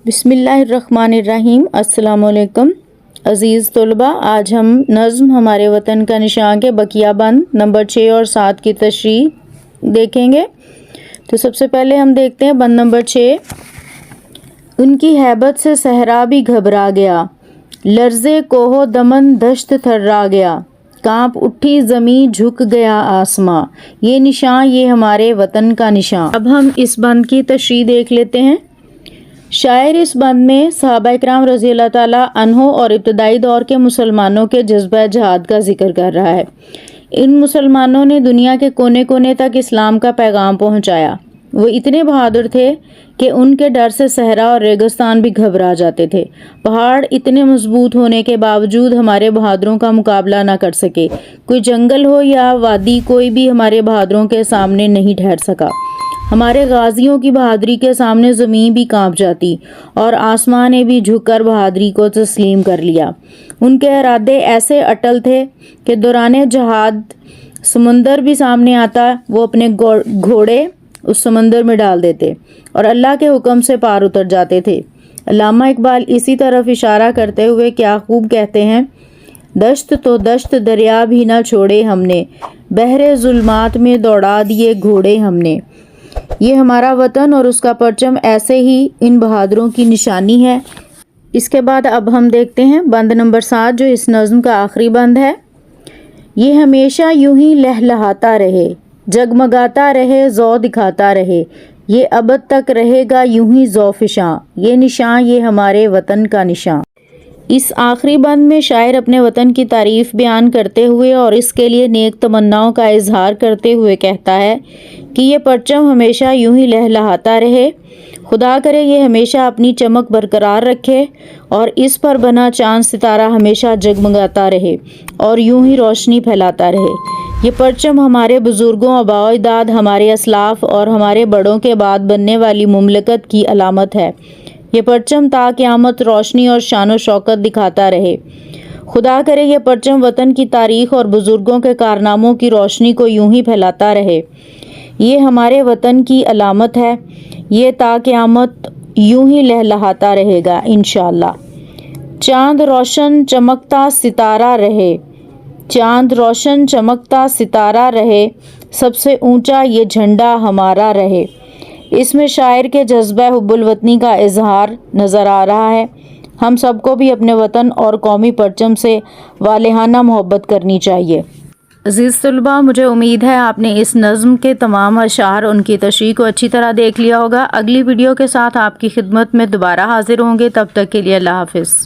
بسم اللہ الرحمن الرحیم۔ السلام علیکم عزیز طلباء، آج ہم نظم ہمارے وطن کا نشان کے بقیہ بند نمبر 6 اور 7 کی تشریح دیکھیں گے۔ تو سب سے پہلے ہم دیکھتے ہیں بند نمبر 6۔ ان کی ہیبت سے صحرا بھی گھبرا گیا، لرزے کوہ دمن دشت تھرا گیا، کانپ اٹھی زمیں جھک گیا آسماں۔ یہ نشان، یہ ہمارے وطن کا نشان۔ اب ہم اس بند کی تشریح دیکھ لیتے ہیں۔ شاعر اس بند میں صحابہ اکرام رضی اللہ تعالیٰ عنہ اور ابتدائی دور کے مسلمانوں کے جذبہ جہاد کا ذکر کر رہا ہے۔ ان مسلمانوں نے دنیا کے کونے کونے تک اسلام کا پیغام پہنچایا۔ وہ اتنے بہادر تھے کہ ان کے ڈر سے صحرا اور ریگستان بھی گھبرا جاتے تھے۔ پہاڑ اتنے مضبوط ہونے کے باوجود ہمارے بہادروں کا مقابلہ نہ کر سکے۔ کوئی جنگل ہو یا وادی، کوئی بھی ہمارے بہادروں کے سامنے نہیں ٹھہر سکا۔ ہمارے غازیوں کی بہادری کے سامنے زمین بھی کانپ جاتی اور آسمان نے بھی جھک کر بہادری کو تسلیم کر لیا۔ ان کے ارادے ایسے اٹل تھے کہ دوران جہاد سمندر بھی سامنے آتا، وہ اپنے گھوڑے اس سمندر میں ڈال دیتے اور اللہ کے حکم سے پار اتر جاتے تھے۔ علامہ اقبال اسی طرف اشارہ کرتے ہوئے کیا خوب کہتے ہیں: دشت تو دشت دریا بھی نہ چھوڑے ہم نے، بحر ظلمات میں دوڑا دیے گھوڑے ہم نے۔ یہ ہمارا وطن اور اس کا پرچم ایسے ہی ان بہادروں کی نشانی ہے۔ اس کے بعد اب ہم دیکھتے ہیں بند نمبر 7، جو اس نظم کا آخری بند ہے۔ یہ ہمیشہ یوں ہی لہلہاتا رہے، جگمگاتا رہے، ذو دکھاتا رہے، یہ ابد تک رہے گا یوں ہی ذو فشاں۔ یہ نشان، یہ ہمارے وطن کا نشان۔ اس آخری بند میں شاعر اپنے وطن کی تعریف بیان کرتے ہوئے اور اس کے لیے نیک تمناؤں کا اظہار کرتے ہوئے کہتا ہے کہ یہ پرچم ہمیشہ یوں ہی لہلہاتا رہے، خدا کرے یہ ہمیشہ اپنی چمک برقرار رکھے اور اس پر بنا چاند ستارہ ہمیشہ جگمگاتا رہے اور یوں ہی روشنی پھیلاتا رہے۔ یہ پرچم ہمارے بزرگوں، آباء و اجداد، ہمارے اسلاف اور ہمارے بڑوں کے بعد بننے والی مملکت کی علامت ہے۔ یہ پرچم تا قیامت روشنی اور شان و شوکت دکھاتا رہے۔ خدا کرے یہ پرچم وطن کی تاریخ اور بزرگوں کے کارناموں کی روشنی کو یوں ہی پھیلاتا رہے۔ یہ ہمارے وطن کی علامت ہے، یہ تا قیامت یوں ہی لہلہاتا رہے گا انشاءاللہ۔ چاند روشن چمکتا ستارہ رہے، چاند روشن چمکتا ستارہ رہے، سب سے اونچا یہ جھنڈا ہمارا رہے۔ اس میں شاعر کے جذبہ حب الوطنی کا اظہار نظر آ رہا ہے۔ ہم سب کو بھی اپنے وطن اور قومی پرچم سے والہانہ محبت کرنی چاہیے۔ عزیز طلباء، مجھے امید ہے آپ نے اس نظم کے تمام اشعار، ان کی تشریح کو اچھی طرح دیکھ لیا ہوگا۔ اگلی ویڈیو کے ساتھ آپ کی خدمت میں دوبارہ حاضر ہوں گے، تب تک کے لیے اللہ حافظ۔